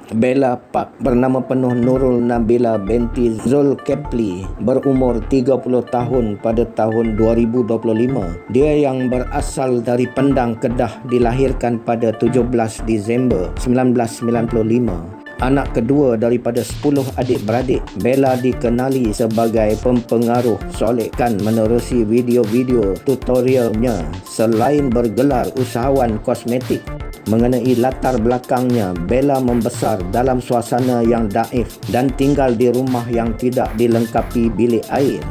Bella Park bernama penuh Nurul Nabila binti Zulkefli berumur 30 tahun pada tahun 2025. Dia yang berasal dari Pendang, Kedah dilahirkan pada 17 Disember 1995. Anak kedua daripada 10 adik-beradik, Bella dikenali sebagai pempengaruh solekan menerusi video-video tutorialnya selain bergelar usahawan kosmetik. Mengenai latar belakangnya, Bella membesar dalam suasana yang daif dan tinggal di rumah yang tidak dilengkapi bilik air.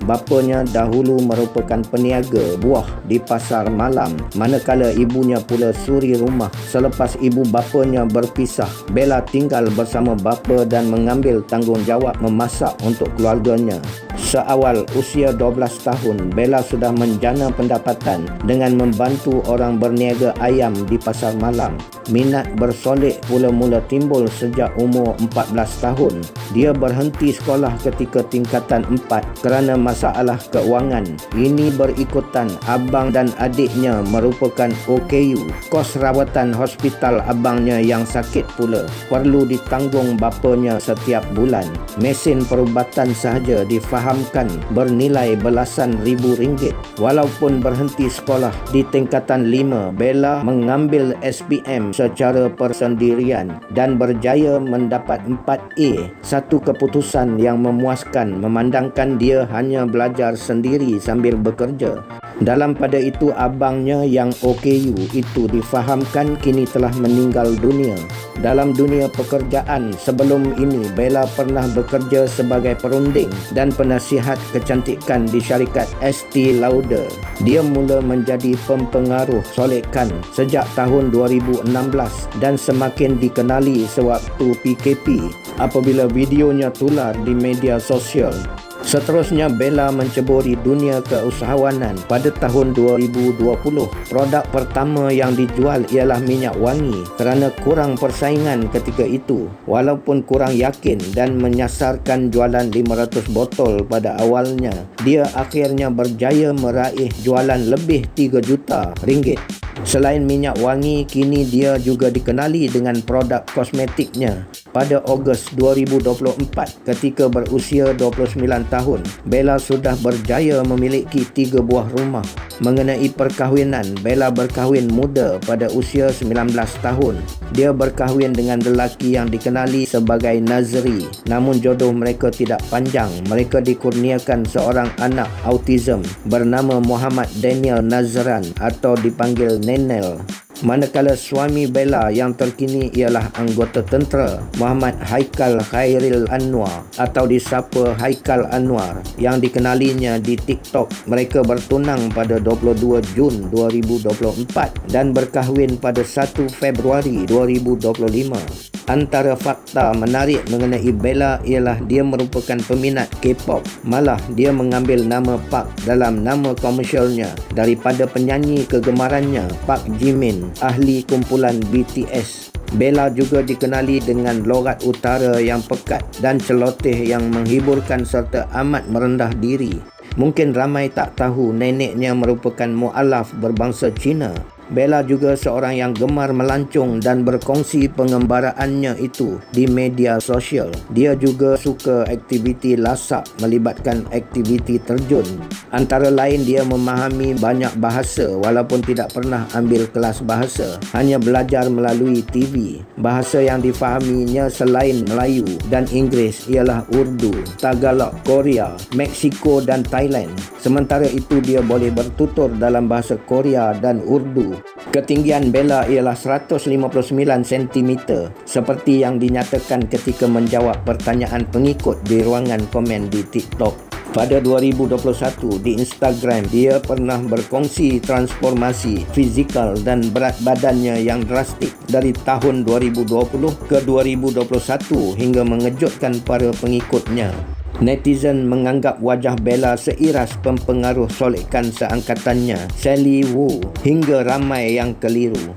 Bapanya dahulu merupakan peniaga buah di pasar malam, manakala ibunya pula suri rumah. Selepas ibu bapanya berpisah, Bella tinggal bersama bapa dan mengambil tanggungjawab memasak untuk keluarganya. Seawal usia 12 tahun, Bella sudah menjana pendapatan dengan membantu orang berniaga ayam di pasar malam. Minat bersolek mula-mula timbul sejak umur 14 tahun. Dia berhenti sekolah ketika tingkatan 4 kerana masalah keuangan. Ini berikutan abang dan adiknya merupakan OKU. Kos rawatan hospital abangnya yang sakit pula perlu ditanggung bapanya setiap bulan. Mesin perubatan sahaja difahamkan bernilai belasan ribu ringgit. Walaupun berhenti sekolah di tingkatan 5, Bella mengambil SPM secara persendirian dan berjaya mendapat 4A. Satu keputusan yang memuaskan memandangkan dia hanya belajar sendiri sambil bekerja. Dalam pada itu, abangnya yang OKU itu difahamkan kini telah meninggal dunia. Dalam dunia pekerjaan sebelum ini, Bella pernah bekerja sebagai perunding dan penasihat kecantikan di syarikat Estee Lauder. Dia mula menjadi pempengaruh solekan sejak tahun 2016 dan semakin dikenali sewaktu PKP apabila videonya tular di media sosial. Seterusnya, Bella menceburi dunia keusahawanan pada tahun 2020. Produk pertama yang dijual ialah minyak wangi kerana kurang persaingan ketika itu. Walaupun kurang yakin dan menyasarkan jualan 500 botol pada awalnya, dia akhirnya berjaya meraih jualan lebih 3 juta ringgit. Selain minyak wangi, kini dia juga dikenali dengan produk kosmetiknya. Pada Ogos 2024, ketika berusia 29 tahun, Bella sudah berjaya memiliki 3 buah rumah. Mengenai perkahwinan, Bella berkahwin muda pada usia 19 tahun. Dia berkahwin dengan lelaki yang dikenali sebagai Nazri. Namun jodoh mereka tidak panjang. Mereka dikurniakan seorang anak autism bernama Muhammad Daniel Nazran atau dipanggil Nenel. Manakala suami Bella yang terkini ialah anggota tentera Muhammad Haikal Khairil Anwar atau disapa Haikal Anwar yang dikenalinya di TikTok. Mereka bertunang pada 22 Jun 2024 dan berkahwin pada 1 Februari 2025. Antara fakta menarik mengenai Bella ialah dia merupakan peminat K-pop. Malah dia mengambil nama Park dalam nama komersialnya daripada penyanyi kegemarannya Park Jimin, ahli kumpulan BTS. Bella juga dikenali dengan logat utara yang pekat dan celoteh yang menghiburkan serta amat merendah diri. Mungkin ramai tak tahu neneknya merupakan mualaf berbangsa Cina. Bella juga seorang yang gemar melancong dan berkongsi pengembaraannya itu di media sosial. Dia juga suka aktiviti lasak melibatkan aktiviti terjun. Antara lain, dia memahami banyak bahasa walaupun tidak pernah ambil kelas bahasa, hanya belajar melalui TV. Bahasa yang difahaminya selain Melayu dan Inggeris ialah Urdu, Tagalog, Korea, Meksiko dan Thailand. Sementara itu, dia boleh bertutur dalam bahasa Korea dan Urdu. Ketinggian Bella ialah 159 cm seperti yang dinyatakan ketika menjawab pertanyaan pengikut di ruangan komen di TikTok. Pada 2021 di Instagram, dia pernah berkongsi transformasi fizikal dan berat badannya yang drastik dari tahun 2020 ke 2021 hingga mengejutkan para pengikutnya. Netizen menganggap wajah Bella seiras pempengaruh solekan seangkatannya, Sally Wu, hingga ramai yang keliru.